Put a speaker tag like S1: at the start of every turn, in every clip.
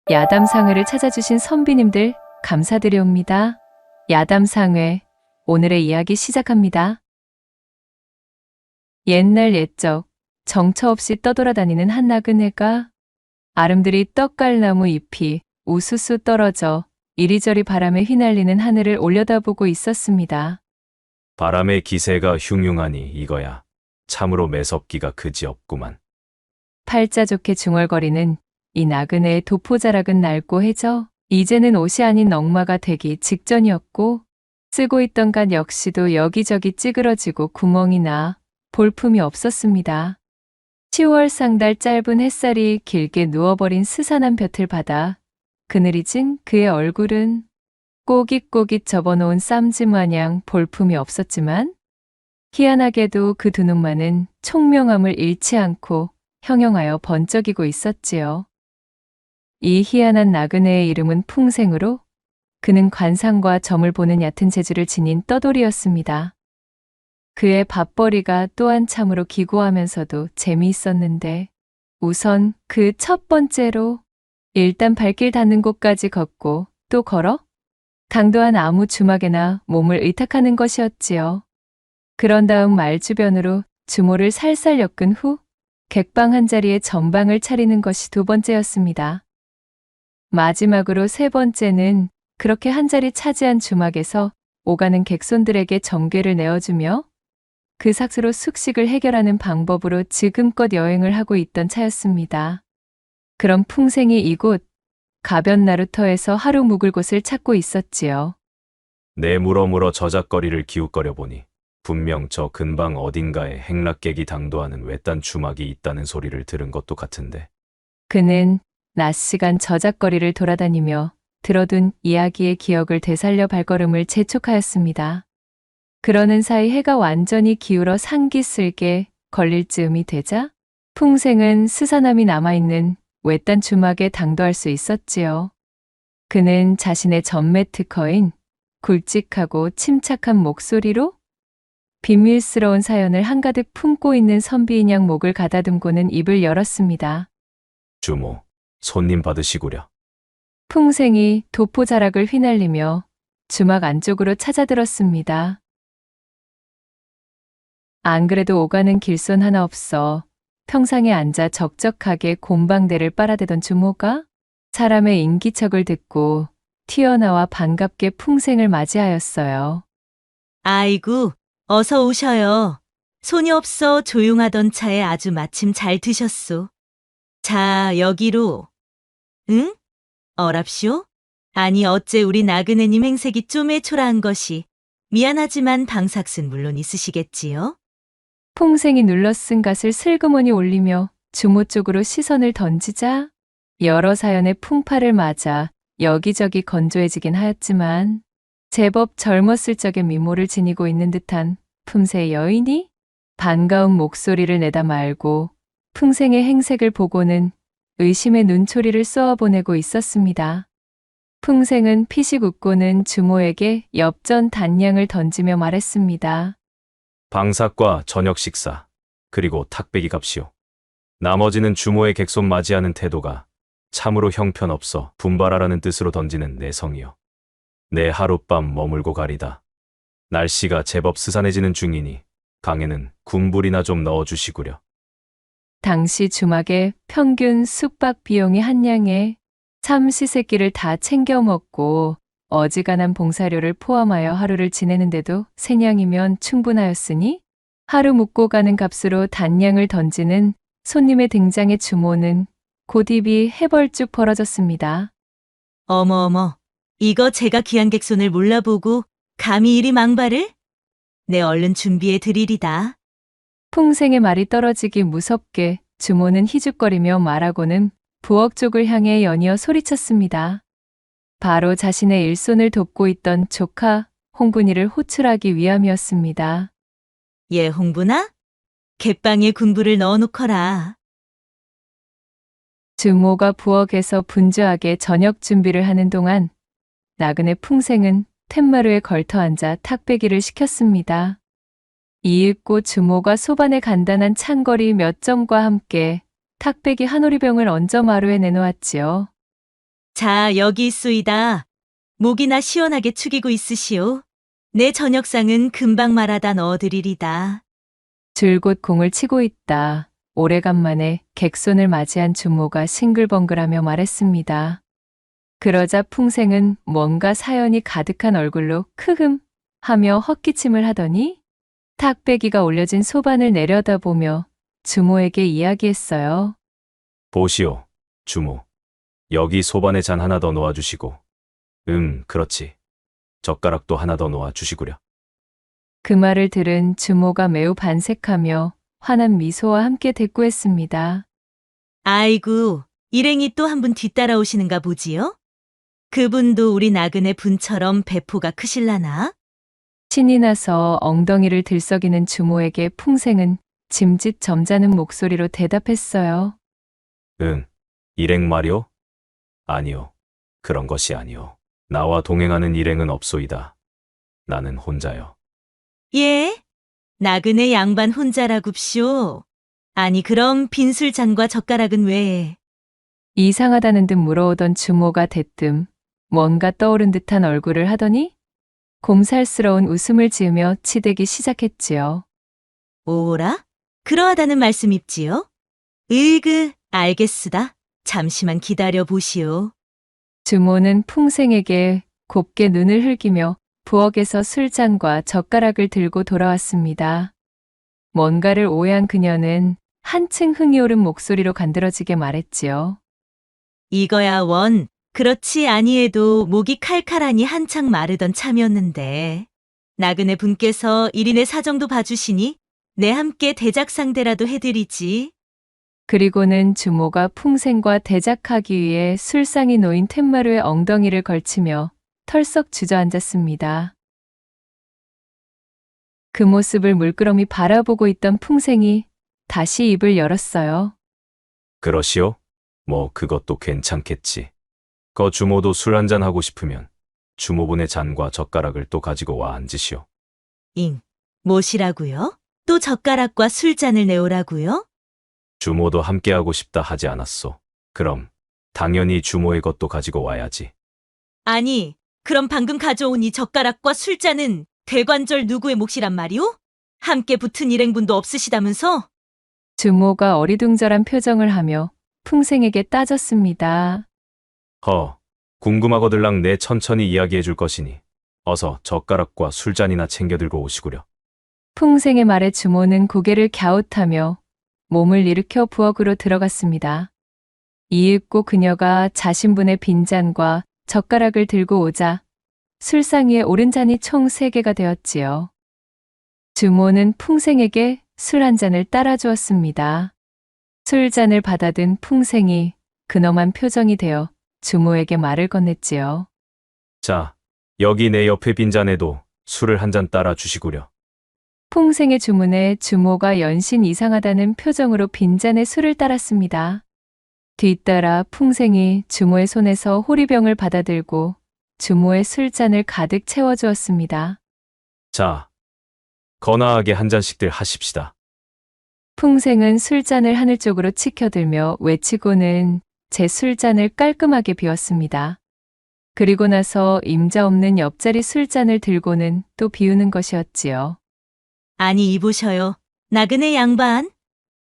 S1: 야담상회를 찾아주신 선비님들 감사드려옵니다. 야담상회, 오늘의 이야기 시작합니다. 옛날 옛적 정처 없이 떠돌아다니는 한 나그네가 아름드리 떡갈나무 잎이 우수수 떨어져 이리저리 바람에 휘날리는 하늘을 올려다보고 있었습니다.
S2: 바람의 기세가 흉흉하니 이거야 참으로 매섭기가 그지없구만.
S1: 팔자 좋게 중얼거리는 이 나그네의 도포자락은 낡고 해져 이제는 옷이 아닌 넝마가 되기 직전이었고, 쓰고 있던 간 역시도 여기저기 찌그러지고 구멍이 나 볼품이 없었습니다. 10월 상달 짧은 햇살이 길게 누워버린 스산한 볕을 받아 그늘이 진 그의 얼굴은 꼬깃꼬깃 접어놓은 쌈지 마냥 볼품이 없었지만, 희한하게도 그 두 눈만은 총명함을 잃지 않고 형형하여 번쩍이고 있었지요. 이 희한한 나그네의 이름은 풍생으로, 그는 관상과 점을 보는 얕은 재주를 지닌 떠돌이였습니다. 그의 밥벌이가 또한 참으로 기고하면서도 재미있었는데, 우선 그 첫 번째로 일단 발길 닿는 곳까지 걷고 또 걸어 당도한 아무 주막에나 몸을 의탁하는 것이었지요. 그런 다음 말주변으로 주모를 살살 엮은 후 객방 한 자리에 전방을 차리는 것이 두 번째였습니다. 마지막으로 세 번째는 그렇게 한 자리 차지한 주막에서 오가는 객손들에게 정궤를 내어주며 그 삭스로 숙식을 해결하는 방법으로 지금껏 여행을 하고 있던 차였습니다. 그런 풍생이 이곳 가변 나루터에서 하루 묵을 곳을 찾고 있었지요.
S2: 내 물어물어 저작거리를 기웃거려 보니 분명 저 근방 어딘가에 행락객이 당도하는 외딴 주막이 있다는 소리를 들은 것도 같은데.
S1: 그는 낮 시간 저작거리를 돌아다니며 들어둔 이야기의 기억을 되살려 발걸음을 재촉하였습니다. 그러는 사이 해가 완전히 기울어 상기슬게 걸릴 즈음이 되자 풍생은 스산함이 남아있는 외딴 주막에 당도할 수 있었지요. 그는 자신의 전매 특허인 굵직하고 침착한 목소리로 비밀스러운 사연을 한가득 품고 있는 선비인양 목을 가다듬고는 입을 열었습니다.
S2: 주모, 손님 받으시구려.
S1: 풍생이 도포자락을 휘날리며 주막 안쪽으로 찾아들었습니다. 안 그래도 오가는 길손 하나 없어 평상에 앉아 적적하게 곰방대를 빨아대던 주모가 사람의 인기척을 듣고 튀어나와 반갑게 풍생을 맞이하였어요.
S3: 아이고, 어서 오셔요. 손이 없어 조용하던 차에 아주 마침 잘 드셨소. 자, 여기로. 응? 어랍쇼? 아니, 어째 우리 나그네님 행색이 쪼매초라한 것이. 미안하지만 방삭순 물론 있으시겠지요?
S1: 풍생이 눌러쓴 갓을 슬그머니 올리며 주모 쪽으로 시선을 던지자 여러 사연의 풍파를 맞아 여기저기 건조해지긴 하였지만, 제법 젊었을 적의 미모를 지니고 있는 듯한 품새의 여인이 반가운 목소리를 내다 말고 풍생의 행색을 보고는 의심의 눈초리를 쏘아보내고 있었습니다. 풍생은 피식 웃고는 주모에게 엽전 단량을 던지며 말했습니다.
S2: 방삭과 저녁 식사, 그리고 탁배기 값이오. 나머지는 주모의 객손 맞이하는 태도가 참으로 형편없어 분발하라는 뜻으로 던지는 내 성이요. 내 하룻밤 머물고 가리다. 날씨가 제법 스산해지는 중이니 강에는 군불이나 좀 넣어주시구려.
S1: 당시 주막의 평균 숙박 비용이 한 냥에 참시세끼를 다 챙겨 먹고 어지간한 봉사료를 포함하여 하루를 지내는데도 세 냥이면 충분하였으니, 하루 묵고 가는 값으로 단량을 던지는 손님의 등장에 주모는 곧입이 해벌쭉 벌어졌습니다.
S3: 어머어머, 이거 제가 귀한 객손을 몰라보고 감히 이리 망발을? 네, 얼른 준비해 드리리다.
S1: 풍생의 말이 떨어지기 무섭게 주모는 희죽거리며 말하고는 부엌 쪽을 향해 연이어 소리쳤습니다. 바로 자신의 일손을 돕고 있던 조카 홍분이를 호출하기 위함이었습니다.
S3: 예, 홍분아? 갯방에 군불을 넣어놓거라.
S1: 주모가 부엌에서 분주하게 저녁 준비를 하는 동안 나그네 풍생은 툇마루에 걸터 앉아 탁배기를 시켰습니다. 이윽고 주모가 소반에 간단한 찬거리 몇 점과 함께 탁배기 한 오리병을 얹어 마루에 내놓았지요.
S3: 자, 여기 있소이다. 목이나 시원하게 축이고 있으시오. 내 저녁상은 금방 말아다 넣어드리리다.
S1: 줄곧 공을 치고 있다. 오래간만에 객손을 맞이한 주모가 싱글벙글하며 말했습니다. 그러자 풍생은 뭔가 사연이 가득한 얼굴로 크흠 하며 헛기침을 하더니 탁배기가 올려진 소반을 내려다보며 주모에게 이야기했어요.
S2: 보시오, 주모. 여기 소반에 잔 하나 더 놓아주시고. 그렇지. 젓가락도 하나 더 놓아주시구려.
S1: 그 말을 들은 주모가 매우 반색하며 환한 미소와 함께 대꾸했습니다.
S3: 아이고, 일행이 또 한 분 뒤따라오시는가 보지요? 그분도 우리 나그네 분처럼 배포가 크실라나?
S1: 신이 나서 엉덩이를 들썩이는 주모에게 풍생은 짐짓 점잖은 목소리로 대답했어요.
S2: 일행 말이오? 아니요. 그런 것이 아니오. 나와 동행하는 일행은 없소이다. 나는 혼자요.
S3: 예? 나그네 양반 혼자라굽쇼. 아니, 그럼 빈술잔과 젓가락은 왜?
S1: 이상하다는 듯 물어오던 주모가 대뜸 뭔가 떠오른 듯한 얼굴을 하더니 곰살스러운 웃음을 지으며 치대기 시작했지요.
S3: 오라? 그러하다는 말씀입지요? 알겠으다. 잠시만 기다려 보시오.
S1: 주모는 풍생에게 곱게 눈을 흘기며 부엌에서 술잔과 젓가락을 들고 돌아왔습니다. 뭔가를 오해한 그녀는 한층 흥이 오른 목소리로 간드러지게 말했지요.
S3: 이거야 원. 그렇지 아니해도 목이 칼칼하니 한창 마르던 참이었는데. 나그네 분께서 1인의 사정도 봐주시니 내 함께 대작 상대라도 해드리지.
S1: 그리고는 주모가 풍생과 대작하기 위해 술상이 놓인 툇마루에 엉덩이를 걸치며 털썩 주저앉았습니다. 그 모습을 물끄러미 바라보고 있던 풍생이 다시 입을 열었어요.
S2: 그러시오? 뭐 그것도 괜찮겠지. 거 주모도 술 한잔 하고 싶으면 주모분의 잔과 젓가락을 또 가지고 와 앉으시오.
S3: 뭐시라고요? 또 젓가락과 술잔을 내오라고요?
S2: 주모도 함께하고 싶다 하지 않았소. 그럼 당연히 주모의 것도 가지고 와야지.
S3: 아니, 그럼 방금 가져온 이 젓가락과 술잔은 대관절 누구의 몫이란 말이오? 함께 붙은 일행분도 없으시다면서?
S1: 주모가 어리둥절한 표정을 하며 풍생에게 따졌습니다.
S2: 궁금하거들랑 내 천천히 이야기해 줄 것이니 어서 젓가락과 술잔이나 챙겨 들고 오시구려.
S1: 풍생의 말에 주모는 고개를 갸웃하며 몸을 일으켜 부엌으로 들어갔습니다. 이윽고 그녀가 자신분의 빈잔과 젓가락을 들고 오자 술상 위에 오른 잔이 총 3개가 되었지요. 주모는 풍생에게 술 한 잔을 따라 주었습니다. 술잔을 받아든 풍생이 근엄한 표정이 되어 주모에게 말을 건넸지요.
S2: 자, 여기 내 옆에 빈잔에도 술을 한 잔 따라 주시구려.
S1: 풍생의 주문에 주모가 연신 이상하다는 표정으로 빈잔에 술을 따랐습니다. 뒤따라 풍생이 주모의 손에서 호리병을 받아들고 주모의 술잔을 가득 채워주었습니다.
S2: 자, 거나하게 한 잔씩들 하십시다.
S1: 풍생은 술잔을 하늘 쪽으로 치켜들며 외치고는 제 술잔을 깔끔하게 비웠습니다. 그리고 나서 임자 없는 옆자리 술잔을 들고는 또 비우는 것이었지요.
S3: 아니, 이보셔요. 나그네 양반.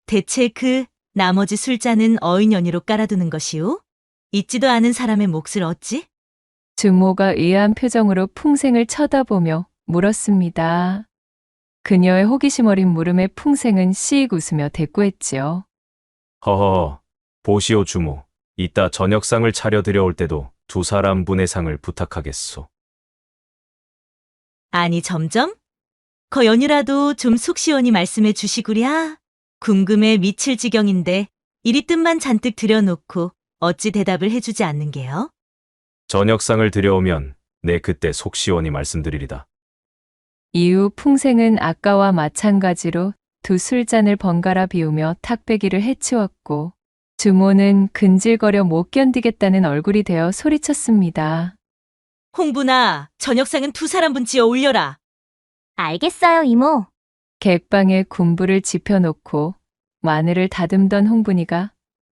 S3: 대체 그 나머지 술잔은 어인연희로 깔아두는 것이오? 있지도 않은 사람의 몫을 얻지?
S1: 주모가 의아한 표정으로 풍생을 쳐다보며 물었습니다. 그녀의 호기심 어린 물음에 풍생은 씩 웃으며 대꾸했지요.
S2: 허허, 보시오 주모. 이따 저녁상을 차려 드려올 때도 2사람 분의 상을 부탁하겠소.
S3: 아니, 점점? 거 연유라도 좀 속 시원히 말씀해 주시구랴. 궁금해 미칠 지경인데 이리 뜻만 잔뜩 들여놓고 어찌 대답을 해주지 않는 게요?
S2: 저녁상을 드려오면 내 그때 속 시원히 말씀드리리다.
S1: 이후 풍생은 아까와 마찬가지로 2 술잔을 번갈아 비우며 탁배기를 해치웠고 주모는 근질거려 못 견디겠다는 얼굴이 되어 소리쳤습니다.
S3: 홍분아, 저녁상은 2사람분 지어 올려라.
S4: 알겠어요, 이모.
S1: 객방에 군부를 지펴놓고 마늘을 다듬던 홍분이가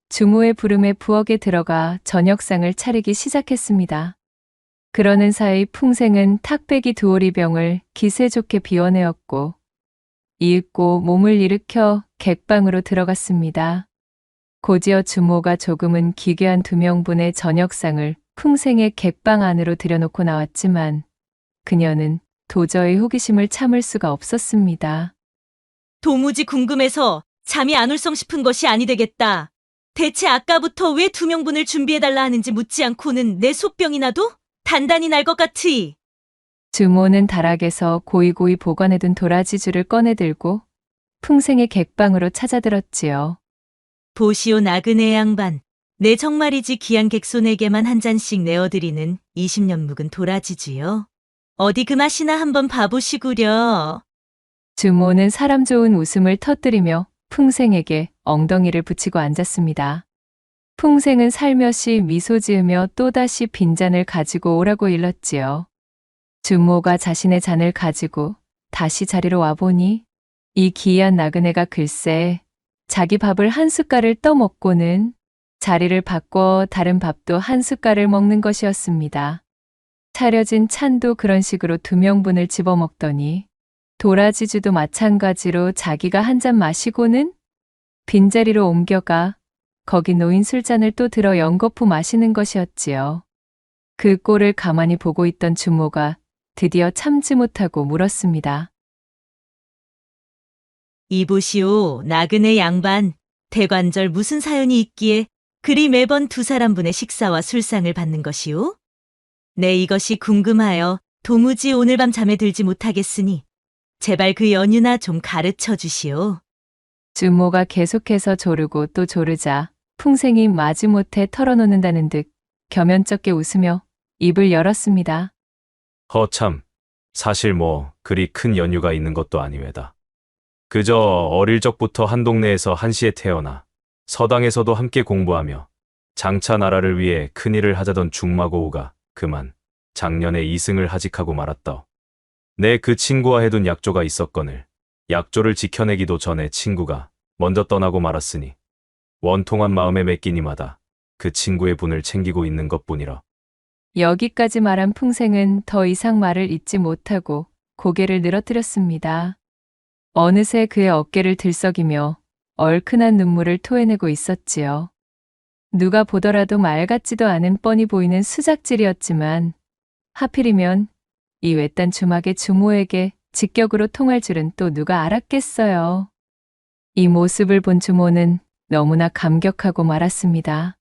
S1: 주모의 부름에 부엌에 들어가 저녁상을 차리기 시작했습니다. 그러는 사이 풍생은 탁배기 두오리병을 기세 좋게 비워내었고 이윽고 몸을 일으켜 객방으로 들어갔습니다. 곧이어 주모가 조금은 기괴한 2명분의 저녁상을 풍생의 객방 안으로 들여놓고 나왔지만 그녀는 도저히 호기심을 참을 수가 없었습니다.
S3: 도무지 궁금해서 잠이 안 올성 싶은 것이 아니 되겠다. 대체 아까부터 왜 2명분을 준비해달라 하는지 묻지 않고는 내 소병이 나도 단단히 날 것 같으이.
S1: 주모는 다락에서 고이고이 보관해둔 도라지줄을 꺼내들고 풍생의 객방으로 찾아들었지요.
S3: 보시오 나그네 양반. 내 정말이지 귀한 객손에게만 한 잔씩 내어드리는 20년 묵은 도라지주요. 어디 그 맛이나 한번 봐보시구려.
S1: 주모는 사람 좋은 웃음을 터뜨리며 풍생에게 엉덩이를 붙이고 앉았습니다. 풍생은 살며시 미소 지으며 또다시 빈잔을 가지고 오라고 일렀지요. 주모가 자신의 잔을 가지고 다시 자리로 와보니 이 기이한 나그네가 글쎄 자기 밥을 한 숟갈을 떠먹고는 자리를 바꿔 다른 밥도 한 숟갈을 먹는 것이었습니다. 차려진 찬도 그런 식으로 2명분을 집어먹더니 도라지주도 마찬가지로 자기가 한 잔 마시고는 빈자리로 옮겨가 거기 놓인 술잔을 또 들어 연거푸 마시는 것이었지요. 그 꼴을 가만히 보고 있던 주모가 드디어 참지 못하고 물었습니다.
S3: 이보시오 나그네 양반. 대관절 무슨 사연이 있기에 그리 매번 2사람분의 식사와 술상을 받는 것이오? 네, 이것이 궁금하여 도무지 오늘 밤 잠에 들지 못하겠으니 제발 그 연유나 좀 가르쳐 주시오.
S1: 주모가 계속해서 조르고 또 조르자 풍생이 마지못해 털어놓는다는 듯 겸연쩍게 웃으며 입을 열었습니다.
S2: 허참, 사실 뭐 그리 큰 연유가 있는 것도 아니외다. 그저 어릴 적부터 한 동네에서 한시에 태어나 서당에서도 함께 공부하며 장차 나라를 위해 큰일을 하자던 중마고우가 그만 작년에 이승을 하직하고 말았다. 내 그 친구와 해둔 약조가 있었거늘 약조를 지켜내기도 전에 친구가 먼저 떠나고 말았으니 원통한 마음에 맡기니마다 그 친구의 분을 챙기고 있는 것뿐이라.
S1: 여기까지 말한 풍생은 더 이상 말을 잇지 못하고 고개를 늘어뜨렸습니다. 어느새 그의 어깨를 들썩이며 얼큰한 눈물을 토해내고 있었지요. 누가 보더라도 말 같지도 않은 뻔히 보이는 수작질이었지만 하필이면 이 외딴 주막의 주모에게 직격으로 통할 줄은 또 누가 알았겠어요. 이 모습을 본 주모는 너무나 감격하고 말았습니다.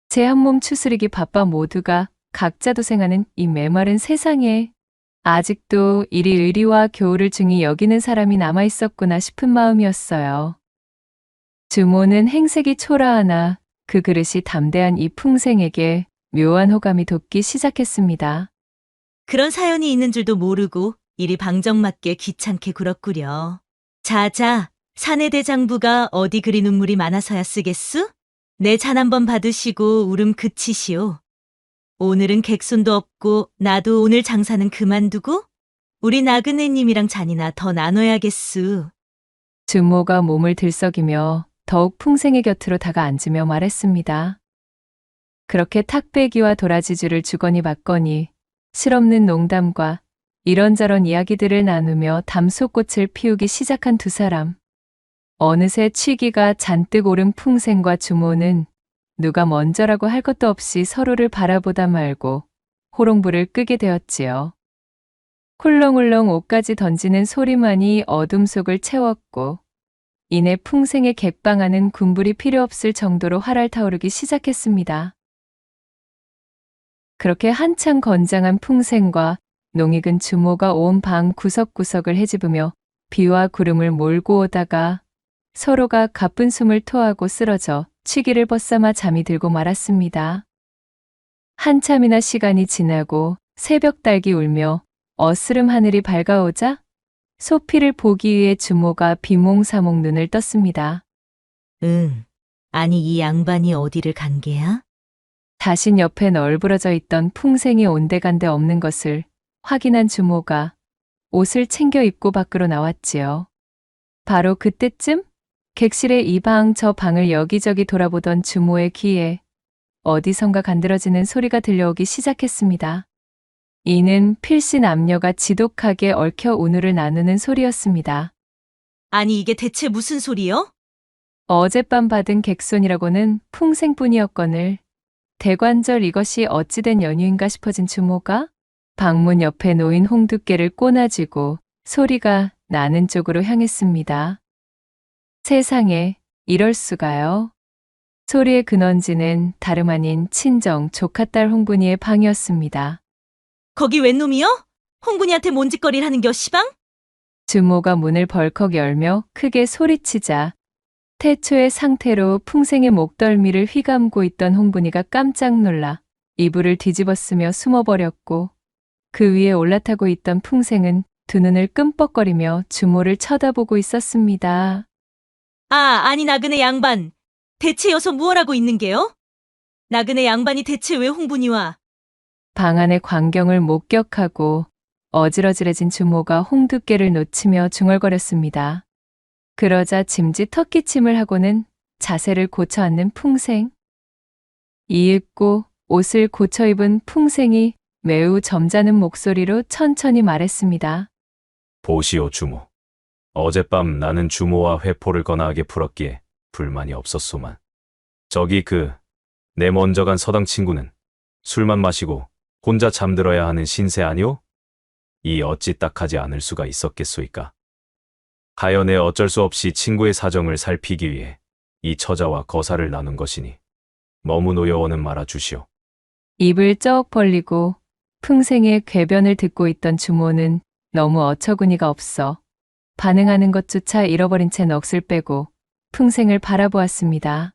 S1: 제 한 몸 추스리기 바빠 모두가 각자 도생하는 이 메마른 세상에 아직도 이리 의리와 교우를 중히 여기는 사람이 남아있었구나 싶은 마음이었어요. 주모는 행색이 초라하나 그 그릇이 담대한 이 풍생에게 묘한 호감이 돋기 시작했습니다.
S3: 그런 사연이 있는 줄도 모르고 이리 방정맞게 귀찮게 굴었구려. 자자, 사내 대장부가 어디 그리 눈물이 많아서야 쓰겠수? 내 잔 한번 받으시고 울음 그치시오. 오늘은 객손도 없고 나도 오늘 장사는 그만두고 우리 나그네님이랑 잔이나 더 나눠야겠수.
S1: 주모가 몸을 들썩이며 더욱 풍생의 곁으로 다가앉으며 말했습니다. 그렇게 탁배기와 도라지주를 주거니 받거니 실없는 농담과 이런저런 이야기들을 나누며 담소꽃을 피우기 시작한 2사람. 어느새 취기가 잔뜩 오른 풍생과 주모는 누가 먼저라고 할 것도 없이 서로를 바라보다 말고 호롱불을 끄게 되었지요. 훌렁훌렁 옷까지 던지는 소리만이 어둠 속을 채웠고 이내 풍생의 객방안은 군불이 필요 없을 정도로 활활 타오르기 시작했습니다. 그렇게 한창 건장한 풍생과 농익은 주모가 온 방 구석구석을 헤집으며 비와 구름을 몰고 오다가 서로가 가쁜 숨을 토하고 쓰러져 취기를 벗삼아 잠이 들고 말았습니다. 한참이나 시간이 지나고 새벽 달기 울며 어스름 하늘이 밝아오자 소피를 보기 위해 주모가 비몽사몽 눈을 떴습니다.
S3: 응. 아니 이 양반이 어디를 간 게야?
S1: 자신 옆에 널브러져 있던 풍생이 온데간데 없는 것을 확인한 주모가 옷을 챙겨 입고 밖으로 나왔지요. 바로 그때쯤 객실의 이 방 저 방을 여기저기 돌아보던 주모의 귀에 어디선가 간드러지는 소리가 들려오기 시작했습니다. 이는 필시 남녀가 지독하게 얽혀 운우를 나누는 소리였습니다.
S3: 아니 이게 대체 무슨 소리요?
S1: 어젯밤 받은 객손이라고는 풍생뿐이었거늘 대관절 이것이 어찌된 연유인가 싶어진 주모가 방문 옆에 놓인 홍두깨를 꼬나쥐고 소리가 나는 쪽으로 향했습니다. 세상에 이럴 수가요. 소리의 근원지는 다름 아닌 친정 조카딸 홍분이의 방이었습니다.
S3: 거기 웬 놈이요? 홍분이한테 뭔 짓거리를 하는겨 시방?
S1: 주모가 문을 벌컥 열며 크게 소리치자 태초의 상태로 풍생의 목덜미를 휘감고 있던 홍분이가 깜짝 놀라 이불을 뒤집어쓰며 숨어버렸고 그 위에 올라타고 있던 풍생은 두 눈을 끔뻑거리며 주모를 쳐다보고 있었습니다.
S3: 아니 나그네 양반. 대체 여서 무얼하고 있는게요? 나그네 양반이 대체 왜 홍분이와?
S1: 방 안의 광경을 목격하고 어질어질해진 주모가 홍두깨를 놓치며 중얼거렸습니다. 그러자 짐짓 턱기침을 하고는 자세를 고쳐 앉는 풍생. 이윽고 옷을 고쳐 입은 풍생이 매우 점잖은 목소리로 천천히 말했습니다.
S2: 보시오 주모. 어젯밤 나는 주모와 회포를 거나하게 풀었기에 불만이 없었소만. 저기 내 먼저 간 서당 친구는 술만 마시고 혼자 잠들어야 하는 신세 아니오? 이 어찌 딱하지 않을 수가 있었겠소이까. 하여내 어쩔 수 없이 친구의 사정을 살피기 위해 이 처자와 거사를 나눈 것이니 너무 노여워는 말아 주시오.
S1: 입을 쩍 벌리고 풍생의 궤변을 듣고 있던 주모는 너무 어처구니가 없어 반응하는 것조차 잃어버린 채 넋을 빼고 풍생을 바라보았습니다.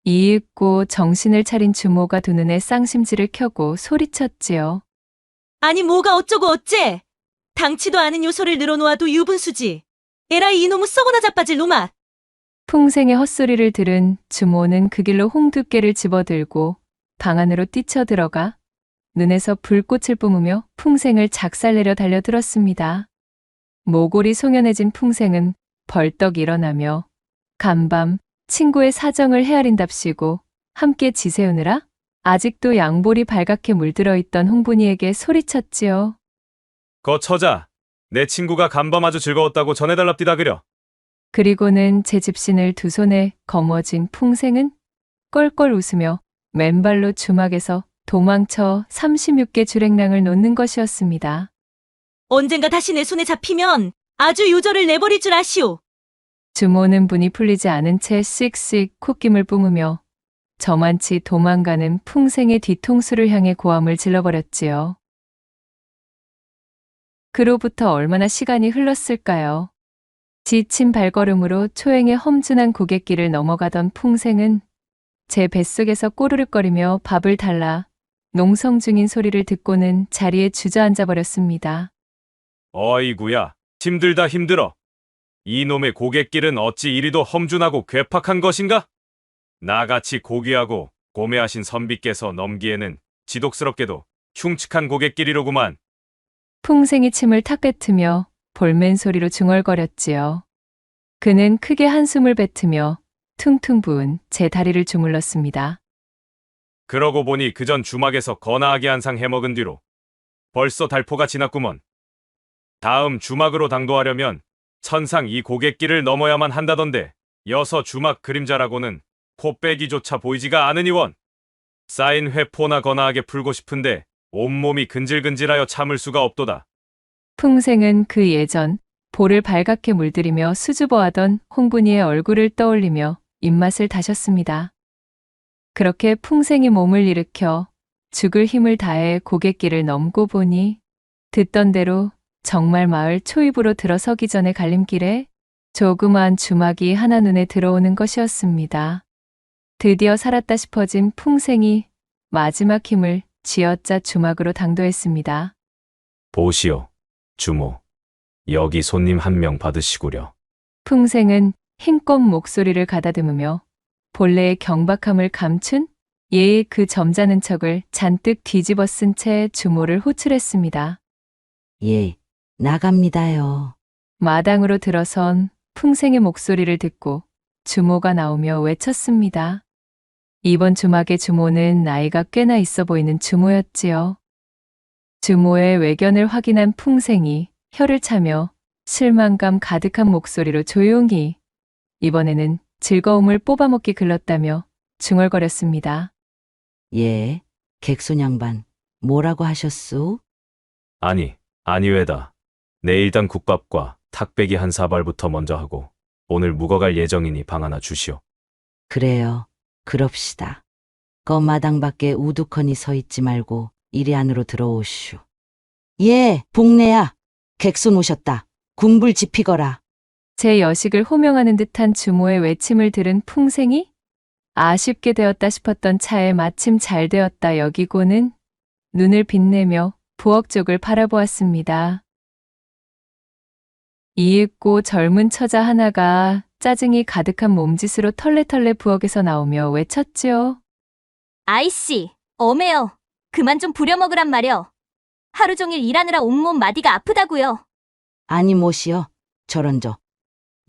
S1: 이윽고 정신을 차린 주모가 두 눈에 쌍심지를 켜고 소리쳤지요.
S3: 아니 뭐가 어쩌고 어째? 당치도 않은 요소를 늘어놓아도 유분수지. 에라이 이놈의 썩어나 자빠질 놈아.
S1: 풍생의 헛소리를 들은 주모는 그 길로 홍두깨를 집어들고 방 안으로 뛰쳐들어가 눈에서 불꽃을 뿜으며 풍생을 작살내려 달려들었습니다. 모골이 송연해진 풍생은 벌떡 일어나며 간밤 친구의 사정을 헤아린답시고 함께 지새우느라 아직도 양볼이 발갛게 물들어 있던 홍분이에게 소리쳤지요.
S2: 거 처자, 내 친구가 간밤 아주 즐거웠다고 전해달랍디다 그려.
S1: 그리고는 제 집신을 두 손에 거머쥔 풍생은 껄껄 웃으며 맨발로 주막에서 도망쳐 36개 주랭랑을 놓는 것이었습니다.
S3: 언젠가 다시 내 손에 잡히면 아주 요절을 내버릴 줄 아시오.
S1: 주모는 분이 풀리지 않은 채 씩씩 콧김을 뿜으며 저만치 도망가는 풍생의 뒤통수를 향해 고함을 질러버렸지요. 그로부터 얼마나 시간이 흘렀을까요? 지친 발걸음으로 초행의 험준한 고갯길을 넘어가던 풍생은 제 뱃속에서 꼬르륵거리며 밥을 달라 농성 중인 소리를 듣고는 자리에 주저앉아 버렸습니다.
S2: 어이구야, 힘들다 힘들어. 이놈의 고갯길은 어찌 이리도 험준하고 괴팍한 것인가? 나같이 고귀하고 고매하신 선비께서 넘기에는 지독스럽게도 흉측한 고갯길이로구만.
S1: 풍생이 침을 탁 뱉으며 볼멘 소리로 중얼거렸지요. 그는 크게 한숨을 뱉으며 퉁퉁 부은 제 다리를 주물렀습니다.
S2: 그러고 보니 그전 주막에서 거나하게 한 상 해먹은 뒤로 벌써 달포가 지났구먼. 다음 주막으로 당도하려면 천상 이 고갯길을 넘어야만 한다던데 여서 주막 그림자라고는 코빼기조차 보이지가 않으니원. 쌓인 회포나 거나하게 풀고 싶은데 온몸이 근질근질하여 참을 수가 없도다.
S1: 풍생은 그 예전 볼을 발갛게 물들이며 수줍어하던 홍분이의 얼굴을 떠올리며 입맛을 다셨습니다. 그렇게 풍생이 몸을 일으켜 죽을 힘을 다해 고갯길을 넘고 보니 듣던 대로 정말 마을 초입으로 들어서기 전에 갈림길에 조그마한 주막이 하나 눈에 들어오는 것이었습니다. 드디어 살았다 싶어진 풍생이 마지막 힘을 쥐어짜 주막으로 당도했습니다.
S2: 보시오, 주모. 여기 손님 한 명 받으시구려.
S1: 풍생은 힘껏 목소리를 가다듬으며 본래의 경박함을 감춘 예의 그 점잖은 척을 잔뜩 뒤집어 쓴 채 주모를 호출했습니다.
S5: 예, 나갑니다요.
S1: 마당으로 들어선 풍생의 목소리를 듣고 주모가 나오며 외쳤습니다. 이번 주막의 주모는 나이가 꽤나 있어 보이는 주모였지요. 주모의 외견을 확인한 풍생이 혀를 차며 실망감 가득한 목소리로 조용히 이번에는 즐거움을 뽑아먹기 글렀다며 중얼거렸습니다.
S5: 예, 객손 양반, 뭐라고 하셨소?
S2: 아니 왜다. 내일 일단 국밥과 탁배기 한 사발부터 먼저 하고 오늘 묵어갈 예정이니 방 하나 주시오.
S5: 그래요, 그럽시다. 마당 밖에 우두커니 서 있지 말고 이리 안으로 들어오시오. 예, 복내야, 객손 오셨다. 궁불 지피거라.
S1: 제 여식을 호명하는 듯한 주모의 외침을 들은 풍생이 아쉽게 되었다 싶었던 차에 마침 잘 되었다 여기고는 눈을 빛내며 부엌 쪽을 바라보았습니다. 이윽고 젊은 처자 하나가 짜증이 가득한 몸짓으로 털레털레 부엌에서 나오며 외쳤지요.
S4: 아이씨, 엄해요. 그만 좀 부려먹으란 말이여. 하루 종일 일하느라 온몸 마디가 아프다고요.
S5: 아니 못이여, 저런저.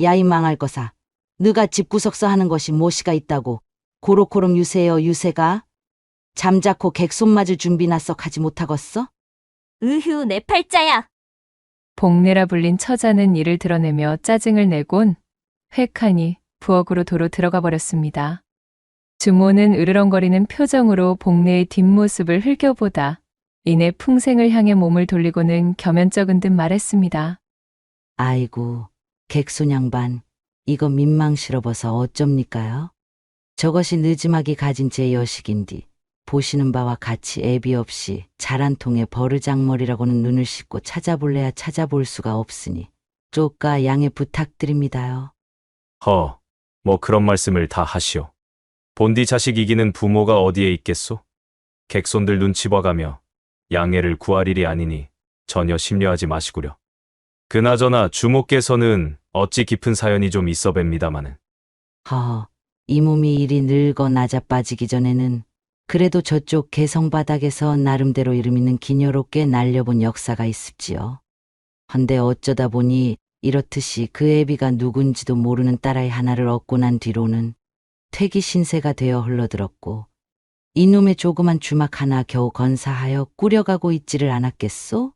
S5: 야이 망할 거사. 느가 집구석서 하는 것이 못이가 있다고. 고로코름 유세여 유세가. 잠자코 객손 맞을 준비나 썩 하지 못하겠어?
S4: 으휴, 내 팔자야.
S1: 복내라 불린 처자는 이를 드러내며 짜증을 내곤 획하니 부엌으로 도로 들어가 버렸습니다. 주모는 으르렁거리는 표정으로 복내의 뒷모습을 흘겨보다 이내 풍생을 향해 몸을 돌리고는 겸연쩍은 듯 말했습니다.
S5: 아이고, 객손 양반, 이거 민망스러워서 어쩝니까요? 저것이 늦음하기 가진 제 여식인디 보시는 바와 같이 애비 없이 잘 한 통에 버르장머리라고는 눈을 씻고 찾아볼래야 찾아볼 수가 없으니 쪼까 양해 부탁드립니다요.
S2: 뭐 그런 말씀을 다 하시오. 본디 자식 이기는 부모가 어디에 있겠소? 객손들 눈치 봐가며 양해를 구할 일이 아니니 전혀 심려하지 마시구려. 그나저나 주모께서는 어찌 깊은 사연이 좀 있어 뵙니다마는.
S5: 이 몸이 이리 늙어 낮아빠지기 전에는 그래도 저쪽 개성바닥에서 나름대로 이름 있는 기녀롭게 날려본 역사가 있습지요. 헌데 어쩌다 보니 이렇듯이 그 애비가 누군지도 모르는 딸아이 하나를 얻고 난 뒤로는 퇴기 신세가 되어 흘러들었고 이놈의 조그만 주막 하나 겨우 건사하여 꾸려가고 있지를 않았겠소?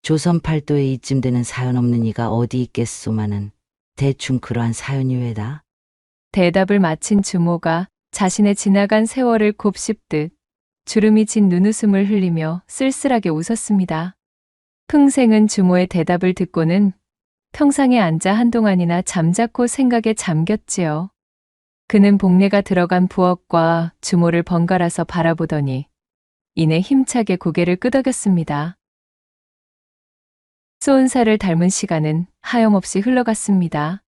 S5: 조선 팔도에 이쯤 되는 사연 없는 이가 어디 있겠소마는 대충 그러한 사연이 왜다?
S1: 대답을 마친 주모가 자신의 지나간 세월을 곱씹듯 주름이 진 눈웃음을 흘리며 쓸쓸하게 웃었습니다. 풍생은 주모의 대답을 듣고는 평상에 앉아 한동안이나 잠자코 생각에 잠겼지요. 그는 복례가 들어간 부엌과 주모를 번갈아서 바라보더니 이내 힘차게 고개를 끄덕였습니다. 쏘은살을 닮은 시간은 하염없이 흘러갔습니다.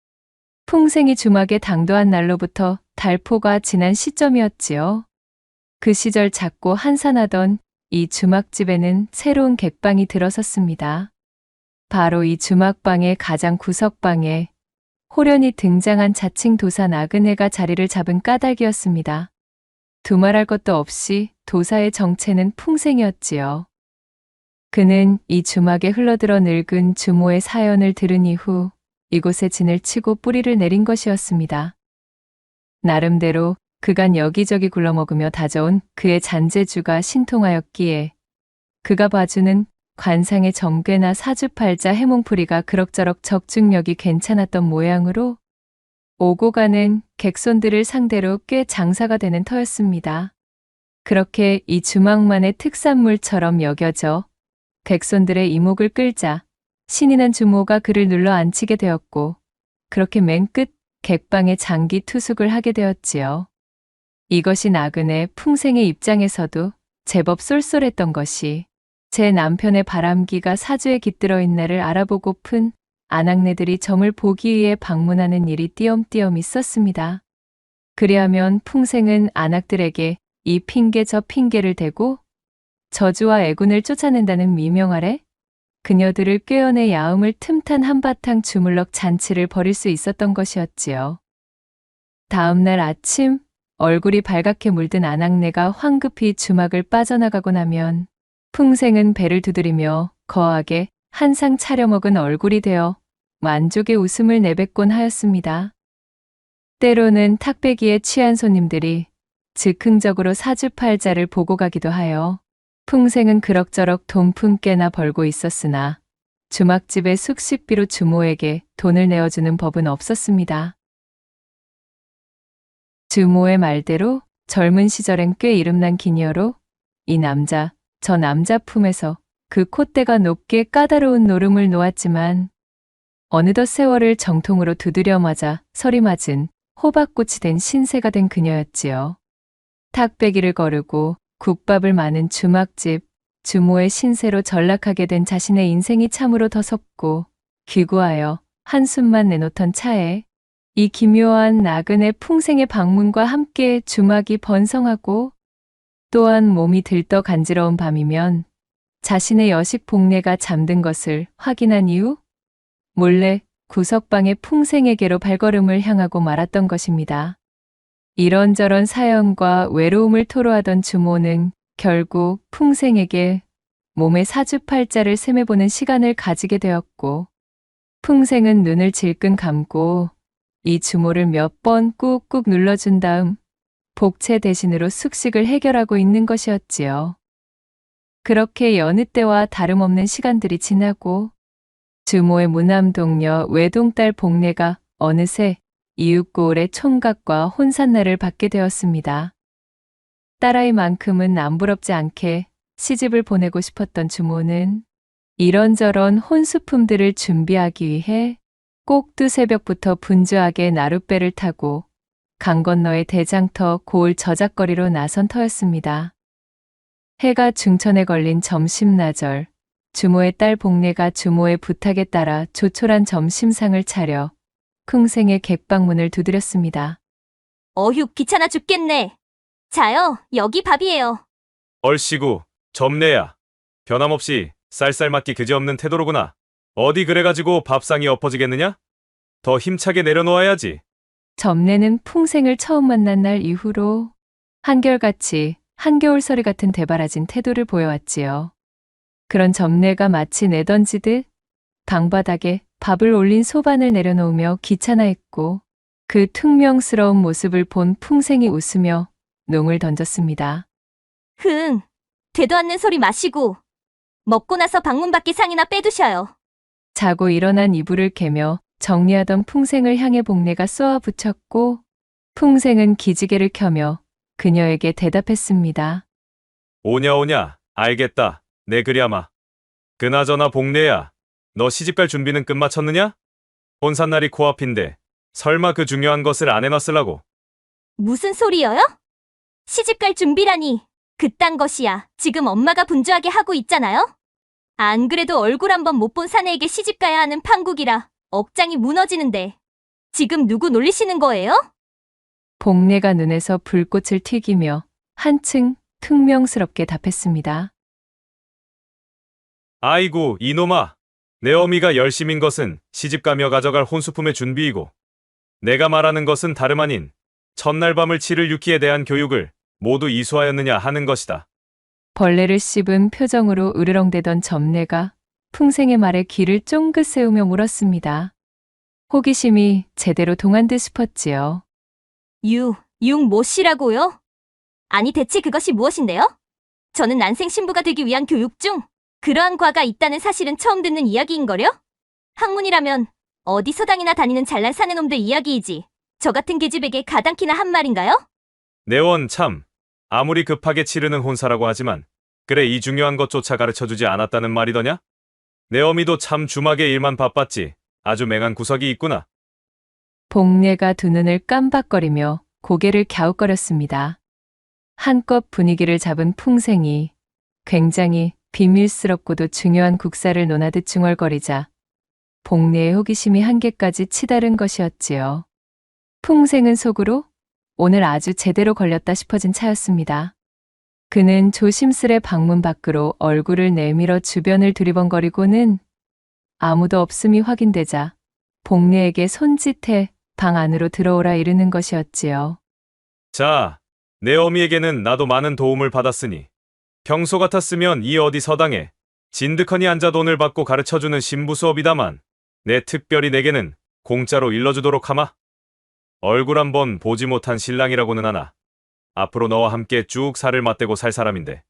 S1: 풍생이 주막에 당도한 날로부터 달포가 지난 시점이었지요. 그 시절 작고 한산하던 이 주막집에는 새로운 객방이 들어섰습니다. 바로 이 주막방의 가장 구석방에 호련히 등장한 자칭 도사 나그네가 자리를 잡은 까닭이었습니다. 두말할 것도 없이 도사의 정체는 풍생이었지요. 그는 이 주막에 흘러들어 늙은 주모의 사연을 들은 이후 이곳에 진을 치고 뿌리를 내린 것이었습니다. 나름대로 그간 여기저기 굴러먹으며 다져온 그의 잔재주가 신통하였기에 그가 봐주는 관상의 정괴나 사주팔자 해몽풀이가 그럭저럭 적중력이 괜찮았던 모양으로 오고 가는 객손들을 상대로 꽤 장사가 되는 터였습니다. 그렇게 이 주막만의 특산물처럼 여겨져 객손들의 이목을 끌자 신이 난 주모가 그를 눌러 앉히게 되었고 그렇게 맨 끝 객방의 장기 투숙을 하게 되었지요. 이것이 나그네 풍생의 입장에서도 제법 쏠쏠했던 것이 제 남편의 바람기가 사주에 깃들어 있나를 알아보고픈 아낙네들이 점을 보기 위해 방문하는 일이 띄엄띄엄 있었습니다. 그리하면 풍생은 아낙들에게 이 핑계 저 핑계를 대고 저주와 애군을 쫓아낸다는 미명 아래 그녀들을 꾀어내 야음을 틈탄 한바탕 주물럭 잔치를 벌일 수 있었던 것이었지요. 다음 날 아침 얼굴이 발갛게 물든 아낙네가 황급히 주막을 빠져나가고 나면 풍생은 배를 두드리며 거하게 한상 차려먹은 얼굴이 되어 만족의 웃음을 내뱉곤 하였습니다. 때로는 탁배기에 취한 손님들이 즉흥적으로 사주팔자를 보고 가기도 하여 풍생은 그럭저럭 돈 품께나 벌고 있었으나 주막집의 숙식비로 주모에게 돈을 내어주는 법은 없었습니다. 주모의 말대로 젊은 시절엔 꽤 이름난 기녀로 이 남자, 저 남자 품에서 그 콧대가 높게 까다로운 노름을 놓았지만 어느덧 세월을 정통으로 두드려 맞아 설이 맞은 호박꽃이 된 신세가 된 그녀였지요. 탁배기를 거르고 국밥을 마는 주막집, 주모의 신세로 전락하게 된 자신의 인생이 참으로 더섭고 귀구하여 한숨만 내놓던 차에 이 기묘한 나그네 풍생의 방문과 함께 주막이 번성하고 또한 몸이 들떠 간지러운 밤이면 자신의 여식 복례가 잠든 것을 확인한 이후 몰래 구석방의 풍생에게로 발걸음을 향하고 말았던 것입니다. 이런저런 사연과 외로움을 토로하던 주모는 결국 풍생에게 몸의 사주팔자를 셈해보는 시간을 가지게 되었고 풍생은 눈을 질끈 감고 이 주모를 몇 번 꾹꾹 눌러준 다음 복채 대신으로 숙식을 해결하고 있는 것이었지요. 그렇게 여느 때와 다름없는 시간들이 지나고 주모의 무남동녀 외동딸 복례가 어느새 이윽고을의 총각과 혼산날을 받게 되었습니다. 딸아이만큼은 남부럽지 않게 시집을 보내고 싶었던 주모는 이런저런 혼수품들을 준비하기 위해 꼭두 새벽부터 분주하게 나룻배를 타고 강 건너의 대장터 고을 저작거리로 나선 터였습니다. 해가 중천에 걸린 점심나절, 주모의 딸 복례가 주모의 부탁에 따라 조촐한 점심상을 차려 풍생의 객방문을 두드렸습니다.
S4: 어휴, 귀찮아 죽겠네. 자요, 여기 밥이에요.
S2: 얼씨구, 점례야. 변함없이 쌀쌀맞기 그지없는 태도로구나. 어디 그래가지고 밥상이 엎어지겠느냐? 더 힘차게 내려놓아야지.
S1: 점례는 풍생을 처음 만난 날 이후로 한결같이 한겨울서리 같은 대바라진 태도를 보여왔지요. 그런 점례가 마치 내던지듯 방바닥에 밥을 올린 소반을 내려놓으며 귀찮아했고 그 퉁명스러운 모습을 본 풍생이 웃으며 농을 던졌습니다.
S4: 흥, 되도 않는 소리 마시고 먹고 나서 방문 밖에 상이나 빼두셔요.
S1: 자고 일어난 이불을 개며 정리하던 풍생을 향해 복례가 쏘아 붙였고 풍생은 기지개를 켜며 그녀에게 대답했습니다.
S2: 오냐, 알겠다. 내 그랴마. 그나저나 복례야, 너 시집갈 준비는 끝마쳤느냐? 혼산날이 코앞인데 설마 그 중요한 것을 안 해놨으려고.
S4: 무슨 소리여요? 시집갈 준비라니. 그딴 것이야. 지금 엄마가 분주하게 하고 있잖아요. 안 그래도 얼굴 한번 못 본 사내에게 시집가야 하는 판국이라 억장이 무너지는데 지금 누구 놀리시는 거예요?
S1: 복례가 눈에서 불꽃을 튀기며 한층 퉁명스럽게 답했습니다.
S2: 아이고, 이놈아. 내 어미가 열심인 것은 시집가며 가져갈 혼수품의 준비이고 내가 말하는 것은 다름 아닌 첫날 밤을 치를 유키에 대한 교육을 모두 이수하였느냐 하는 것이다.
S1: 벌레를 씹은 표정으로 으르렁대던 점례가 풍생의 말에 귀를 쫑긋 세우며 물었습니다. 호기심이 제대로 동한 듯 싶었지요.
S4: 뭐시라고요? 아니 대체 그것이 무엇인데요? 저는 난생 신부가 되기 위한 교육 중 그러한 과가 있다는 사실은 처음 듣는 이야기인걸요? 학문이라면 어디 서당이나 다니는 잘난 사내놈들 이야기이지 저 같은 계집에게 가당키나 한 말인가요?
S2: 내원 참, 아무리 급하게 치르는 혼사라고 하지만 그래 이 중요한 것조차 가르쳐주지 않았다는 말이더냐? 내 어미도 참 주막의 일만 바빴지 아주 맹한 구석이 있구나.
S1: 복례가 두 눈을 깜박거리며 고개를 갸웃거렸습니다. 한껏 분위기를 잡은 풍생이 굉장히 비밀스럽고도 중요한 국사를 논하듯 중얼거리자 복례의 호기심이 한계까지 치달은 것이었지요. 풍생은 속으로 오늘 아주 제대로 걸렸다 싶어진 차였습니다. 그는 조심스레 방문 밖으로 얼굴을 내밀어 주변을 두리번거리고는 아무도 없음이 확인되자 복례에게 손짓해 방 안으로 들어오라 이르는 것이었지요.
S2: 자, 내 어미에게는 나도 많은 도움을 받았으니 평소 같았으면 이 어디 서당에 진득하니 앉아 돈을 받고 가르쳐주는 신부 수업이다만 내 특별히 내게는 공짜로 일러주도록 하마. 얼굴 한번 보지 못한 신랑이라고는 하나. 앞으로 너와 함께 쭉 살을 맞대고 살 사람인데.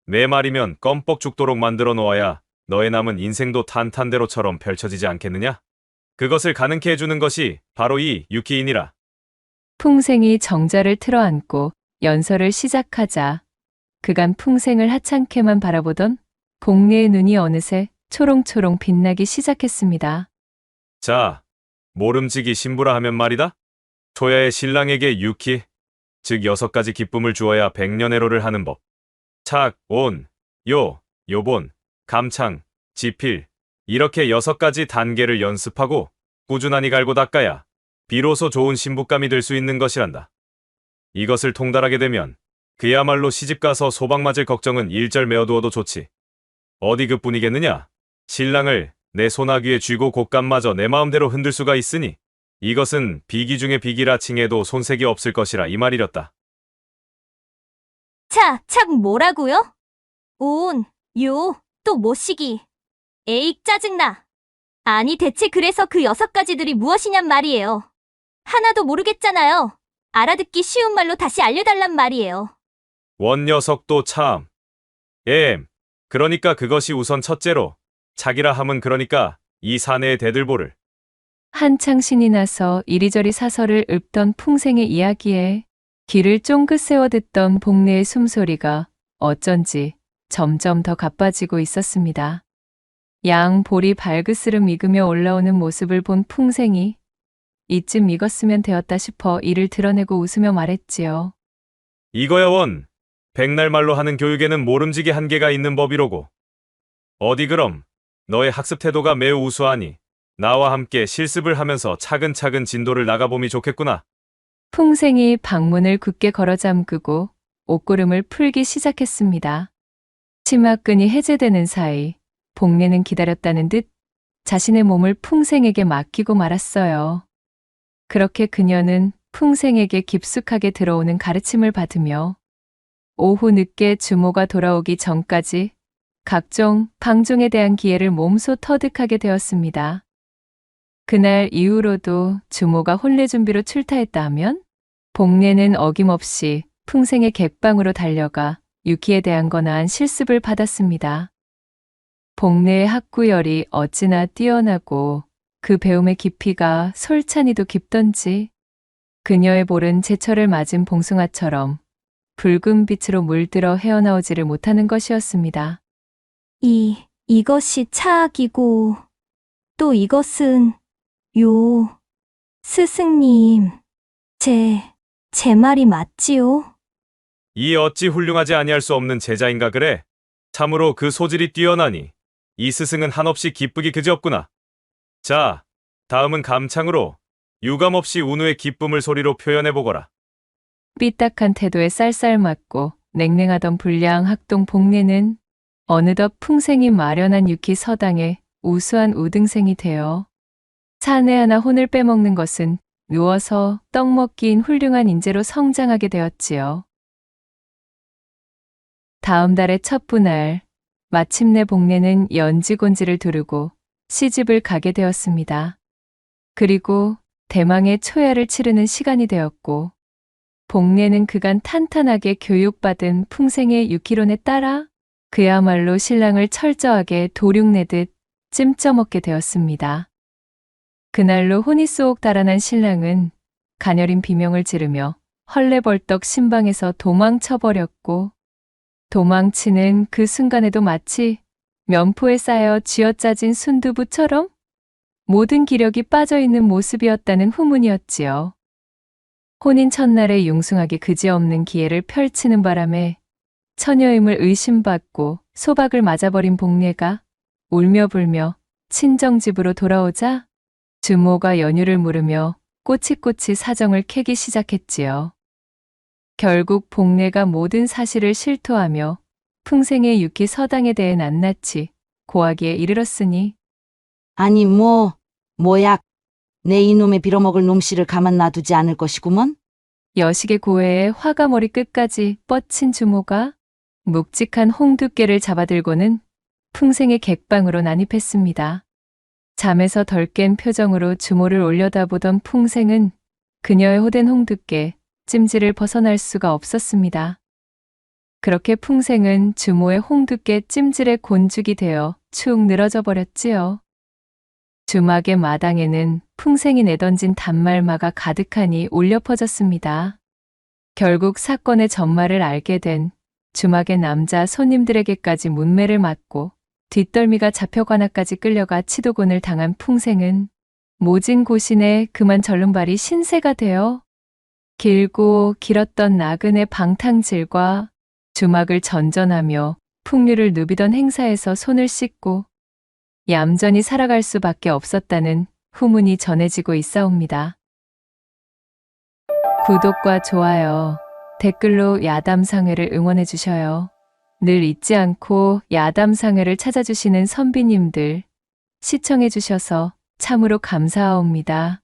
S2: 내 말이면 껌뻑 죽도록 만들어 놓아야 너의 남은 인생도 탄탄대로처럼 펼쳐지지 않겠느냐? 그것을 가능케 해주는 것이 바로 이 유키이니라.
S1: 풍생이 정자를 틀어안고 연설을 시작하자 그간 풍생을 하찮게만 바라보던 복례의 눈이 어느새 초롱초롱 빛나기 시작했습니다.
S2: 자, 모름지기 신부라 하면 말이다. 초야의 신랑에게 유키, 즉 6가지 기쁨을 주어야 백년해로를 하는 법. 착, 온, 요, 요본, 감창, 지필, 이렇게 6가지 단계를 연습하고 꾸준하니 갈고 닦아야 비로소 좋은 신부감이 될 수 있는 것이란다. 이것을 통달하게 되면 그야말로 시집가서 소박 맞을 걱정은 일절 메어두어도 좋지. 어디 그뿐이겠느냐? 신랑을 내 손아귀에 쥐고 곶감마저 내 마음대로 흔들 수가 있으니 이것은 비기 중에 비기라 칭해도 손색이 없을 것이라 이 말이렸다.
S4: 착 뭐라고요? 온, 요, 또 모시기. 에익 짜증나. 아니 대체 그래서 그 6가지들이 무엇이냔 말이에요. 하나도 모르겠잖아요. 알아듣기 쉬운 말로 다시 알려달란 말이에요.
S2: 원 녀석도 참. 그러니까 그것이 우선 첫째로 자기라 함은 그러니까 이 사내의 대들보를.
S1: 한창 신이 나서 이리저리 사설을 읊던 풍생의 이야기에 귀를 쫑긋 세워 듣던 복례의 숨소리가 어쩐지 점점 더 가빠지고 있었습니다. 양 볼이 발그스름 익으며 올라오는 모습을 본 풍생이 이쯤 익었으면 되었다 싶어 이를 드러내고 웃으며 말했지요.
S2: 이거야 원. 백날 말로 하는 교육에는 모름지기 한계가 있는 법이로고. 어디 그럼 너의 학습 태도가 매우 우수하니 나와 함께 실습을 하면서 차근차근 진도를 나가봄이 좋겠구나.
S1: 풍생이 방문을 굳게 걸어 잠그고 옷고름을 풀기 시작했습니다. 치마끈이 해제되는 사이 복례는 기다렸다는 듯 자신의 몸을 풍생에게 맡기고 말았어요. 그렇게 그녀는 풍생에게 깊숙하게 들어오는 가르침을 받으며 오후 늦게 주모가 돌아오기 전까지 각종 방종에 대한 기회를 몸소 터득하게 되었습니다. 그날 이후로도 주모가 혼례 준비로 출타했다 하면 복례는 어김없이 풍생의 객방으로 달려가 유키에 대한 거나한 실습을 받았습니다. 복례의 학구열이 어찌나 뛰어나고 그 배움의 깊이가 솔찬히도 깊던지 그녀의 볼은 제철을 맞은 봉숭아처럼 붉은 빛으로 물들어 헤어나오지를 못하는 것이었습니다.
S4: 이것이 차악이고 또 이것은 요. 스승님, 제 말이 맞지요?
S2: 이 어찌 훌륭하지 아니할 수 없는 제자인가 그래? 참으로 그 소질이 뛰어나니 이 스승은 한없이 기쁘기 그지없구나. 자, 다음은 감창으로 유감없이 운우의 기쁨을 소리로 표현해보거라.
S1: 삐딱한 태도에 쌀쌀맞고 냉랭하던 불량 학동 복례는 어느덧 풍생이 마련한 유키 서당의 우수한 우등생이 되어 사내 하나 혼을 빼먹는 것은 누워서 떡 먹기인 훌륭한 인재로 성장하게 되었지요. 다음 달의 첫 분할, 마침내 복례는 연지곤지를 두르고 시집을 가게 되었습니다. 그리고 대망의 초야를 치르는 시간이 되었고 복례는 그간 탄탄하게 교육받은 풍생의 유키론에 따라 그야말로 신랑을 철저하게 도륙내듯 찜쪄먹게 되었습니다. 그날로 혼이 쏙 달아난 신랑은 가녀린 비명을 지르며 헐레벌떡 신방에서 도망쳐버렸고 도망치는 그 순간에도 마치 면포에 쌓여 쥐어짜진 순두부처럼 모든 기력이 빠져있는 모습이었다는 후문이었지요. 혼인 첫날에 융숭하게 그지없는 기회를 펼치는 바람에 처녀임을 의심받고 소박을 맞아버린 복례가 울며 불며 친정집으로 돌아오자 주모가 연유를 물으며 꼬치꼬치 사정을 캐기 시작했지요. 결국 복례가 모든 사실을 실토하며 풍생의 유키 서당에 대해 낱낱이 고하기에 이르렀으니
S5: 아니 뭐야. 내 이놈의 빌어먹을 놈씨를 가만 놔두지 않을 것이구먼.
S1: 여식의 고해에 화가 머리 끝까지 뻗친 주모가 묵직한 홍두깨를 잡아들고는 풍생의 객방으로 난입했습니다. 잠에서 덜 깬 표정으로 주모를 올려다보던 풍생은 그녀의 호된 홍두깨 찜질을 벗어날 수가 없었습니다. 그렇게 풍생은 주모의 홍두깨 찜질에 곤죽이 되어 축 늘어져 버렸지요. 주막의 마당에는 풍생이 내던진 단말마가 가득하니 울려 퍼졌습니다. 결국 사건의 전말을 알게 된 주막의 남자 손님들에게까지 문매를 맞고 뒷덜미가 잡혀 관아까지 끌려가 치도곤을 당한 풍생은 모진 고신에 그만 절름발이 신세가 되어 길고 길었던 나그네 방탕질과 주막을 전전하며 풍류를 누비던 행사에서 손을 씻고 얌전히 살아갈 수밖에 없었다는 후문이 전해지고 있사옵니다. 구독과 좋아요, 댓글로 야담상회를 응원해 주셔요. 늘 잊지 않고 야담상회를 찾아주시는 선비님들 시청해 주셔서 참으로 감사하옵니다.